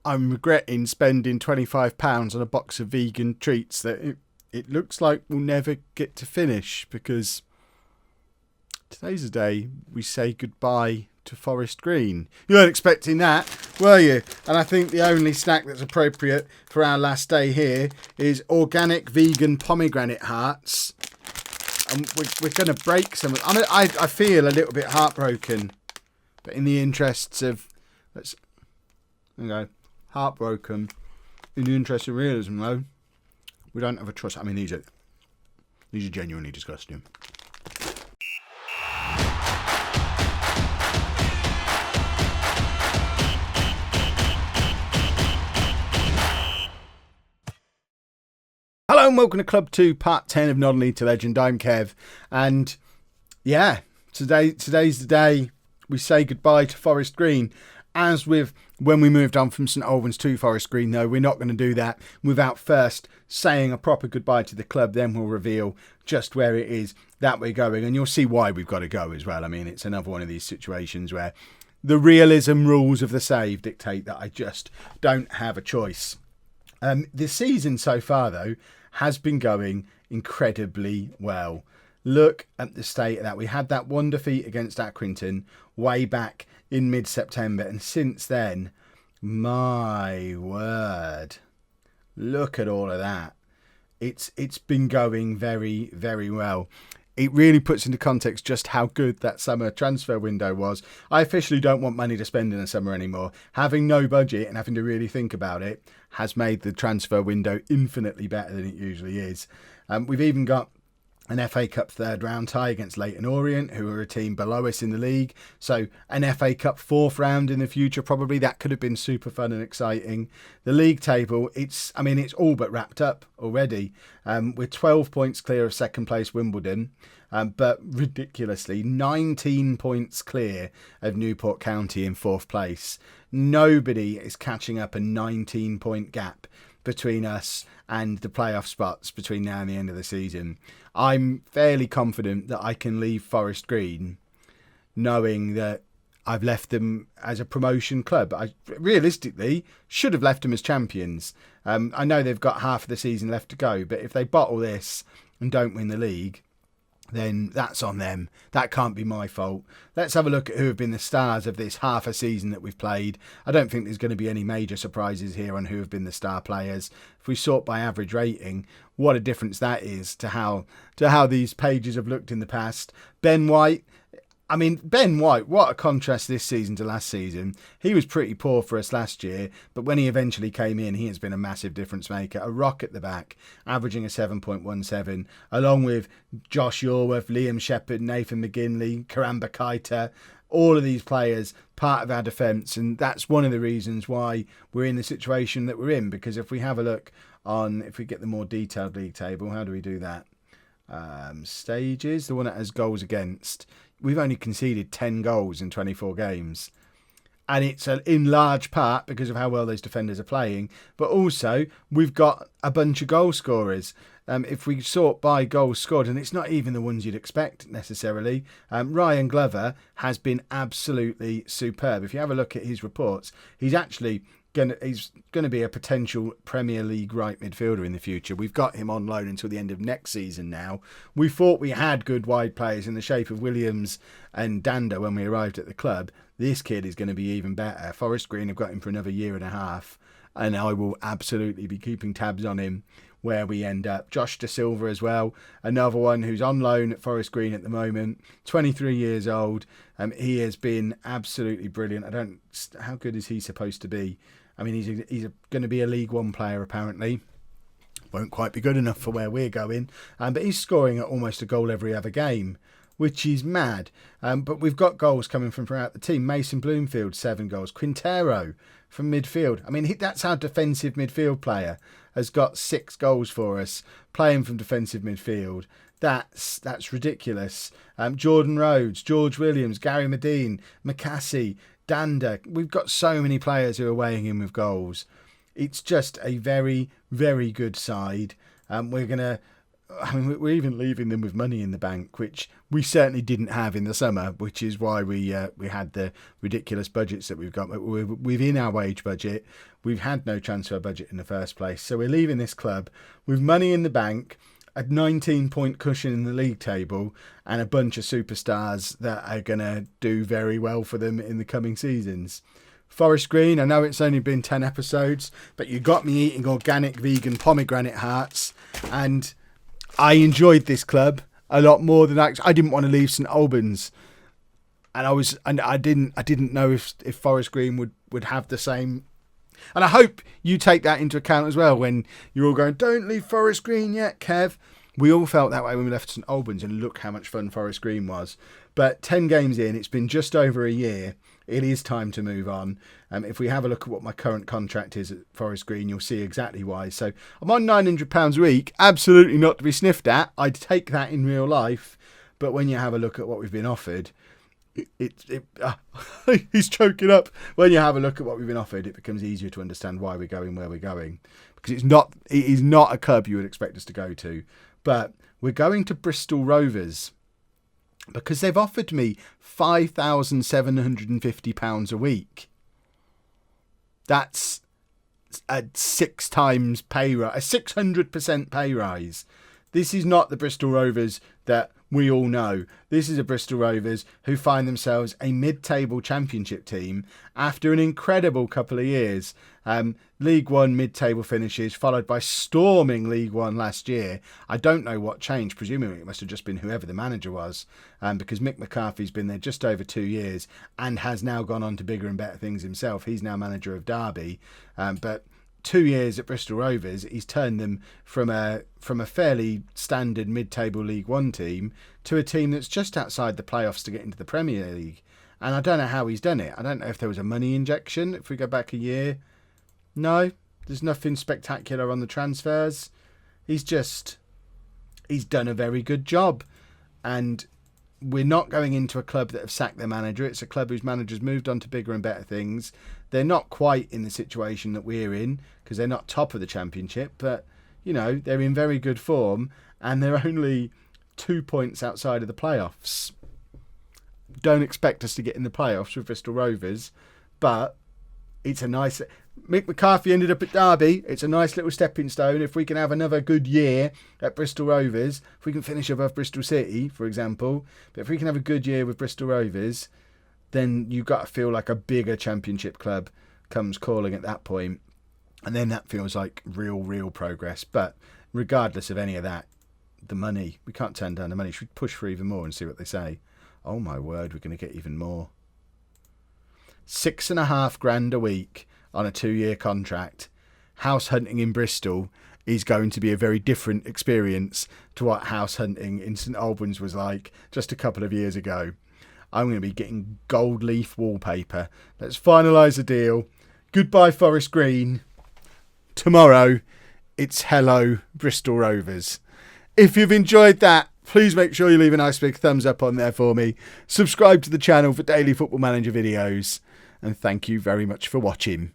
I'm regretting spending £25 on a box of vegan treats that it looks like we'll never get to finish, because today's the day we say goodbye to Forest Green. You weren't expecting that, were you? And I think the only snack that's appropriate for our last day here is organic vegan pomegranate hearts. And we're going to break some. I feel a little bit heartbroken, but in the interests of, heartbroken, in the interest of realism, though, we don't have a choice. I mean, these are genuinely disgusting. Hello and welcome to Club 2, Part 10 of Not a Lead to Legend. I'm Kev, and yeah, today's the day we say goodbye to Forest Green. As with when we moved on from St Albans to Forest Green, though, we're not going to do that without first saying a proper goodbye to the club. Then we'll reveal just where it is that we're going, and you'll see why we've got to go as well. I mean, it's another one of these situations where the realism rules of the save dictate that I just don't have a choice. The season so far, though, has been going incredibly well. Look at the state of that. We had that one defeat against Accrington way back in mid-September, and since then, my word, look at all of that. It's been going very, very well. It really puts into context just how good that summer transfer window was. I officially don't want money to spend in the summer anymore. Having no budget and having to really think about it has made the transfer window infinitely better than it usually is. We've even got an FA Cup third round tie against Leyton Orient, who are a team below us in the league. So an FA Cup fourth round in the future, probably. That could have been super fun and exciting. The league table, it's all but wrapped up already. We're 12 points clear of second place Wimbledon, but ridiculously 19 points clear of Newport County in fourth place. Nobody is catching up a 19-point gap between us and the playoff spots between now and the end of the season. I'm fairly confident that I can leave Forest Green knowing that I've left them as a promotion club. I realistically should have left them as champions. I know they've got half of the season left to go, but if they bottle this and don't win the league, then that's on them. That can't be my fault. Let's have a look at who have been the stars of this half a season that we've played. I don't think there's going to be any major surprises here on who have been the star players. If we sort by average rating, what a difference that is to how these pages have looked in the past. Ben White, what a contrast this season to last season. He was pretty poor for us last year, but when he eventually came in, he has been a massive difference maker. A rock at the back, averaging a 7.17, along with Josh Yorworth, Liam Shepherd, Nathan McGinley, Karamba Kaita, all of these players part of our defence, and that's one of the reasons why we're in the situation that we're in, because if we have a look if we get the more detailed league table, how do we do that? Stages, the one that has goals against. We've only conceded 10 goals in 24 games. And it's in large part because of how well those defenders are playing. But also, we've got a bunch of goal scorers. If we sort by goals scored, and it's not even the ones you'd expect necessarily, Ryan Glover has been absolutely superb. If you have a look at his reports, he's actually going to be a potential Premier League right midfielder in the future. We've got him on loan until the end of next season now. We thought we had good wide players in the shape of Williams and Danda when we arrived at the club. This kid is going to be even better. Forest Green have got him for another year and a half, and I will absolutely be keeping tabs on him where we end up. Josh Da Silva as well, another one who's on loan at Forest Green at the moment, 23 years old. He has been absolutely brilliant. How good is he supposed to be? I mean, he's going to be a League One player apparently. Won't quite be good enough for where we're going, but he's scoring at almost a goal every other game, which is mad. But we've got goals coming from throughout the team. Mason Bloomfield, 7 goals. Quintero from midfield. I mean, that's our defensive midfield player, has got 6 goals for us, playing from defensive midfield. That's ridiculous. Jordan Rhodes, George Williams, Gary Medine, McCassie, Danda. We've got so many players who are weighing in with goals. It's just a very, very good side. We're going to I mean, we're even leaving them with money in the bank, which we certainly didn't have in the summer, which is why we had the ridiculous budgets that we've got. We're within our wage budget. We've had no transfer budget in the first place. So we're leaving this club with money in the bank, a 19-point cushion in the league table, and a bunch of superstars that are going to do very well for them in the coming seasons. Forest Green, I know it's only been 10 episodes, but you got me eating organic vegan pomegranate hearts, and I enjoyed this club a lot more than I didn't want to leave St Albans, and I didn't know if Forest Green would have the same. And I hope you take that into account as well when you're all going, don't leave Forest Green yet, Kev. We all felt that way when we left St Albans, and look how much fun Forest Green was. But 10 games in, it's been just over a year. It is time to move on. If we have a look at what my current contract is at Forest Green, you'll see exactly why. So I'm on £900 a week, absolutely not to be sniffed at. I'd take that in real life. But when you have a look at what we've been offered, he's choking up. When you have a look at what we've been offered, it becomes easier to understand why we're going where we're going. Because it is not a club you would expect us to go to. But we're going to Bristol Rovers, because they've offered me £5,750 a week. That's a 6 times pay rise, a 600% pay rise. This is not the Bristol Rovers that we all know. This is a Bristol Rovers who find themselves a mid-table championship team after an incredible couple of years. League One mid-table finishes, followed by storming League One last year. I don't know what changed. Presumably it must have just been whoever the manager was, because Mick McCarthy's been there just over 2 years and has now gone on to bigger and better things himself. He's now manager of Derby, but 2 years at Bristol Rovers, he's turned them from a fairly standard mid-table League One team to a team that's just outside the playoffs to get into the Premier League. And I don't know how he's done it. I don't know if there was a money injection, if we go back a year. No, there's nothing spectacular on the transfers. He's done a very good job. And we're not going into a club that have sacked their manager. It's a club whose manager's moved on to bigger and better things. They're not quite in the situation that we're in, because they're not top of the championship, but, you know, they're in very good form, and they're only 2 points outside of the playoffs. Don't expect us to get in the playoffs with Bristol Rovers, but it's a nice... Mick McCarthy ended up at Derby. It's a nice little stepping stone. If we can have another good year at Bristol Rovers, if we can finish above Bristol City, for example, but if we can have a good year with Bristol Rovers, then you've got to feel like a bigger championship club comes calling at that point. And then that feels like real progress. But regardless of any of that, the money, we can't turn down the money. Should we push for even more and see what they say? Oh my word, we're going to get even more. 6.5 grand a week on a 2-year contract. House hunting in Bristol is going to be a very different experience to what house hunting in St Albans was like just a couple of years ago. I'm going to be getting gold leaf wallpaper. Let's finalise the deal. Goodbye, Forest Green. Tomorrow, it's hello, Bristol Rovers. If you've enjoyed that, please make sure you leave a nice big thumbs up on there for me. Subscribe to the channel for daily Football Manager videos. And thank you very much for watching.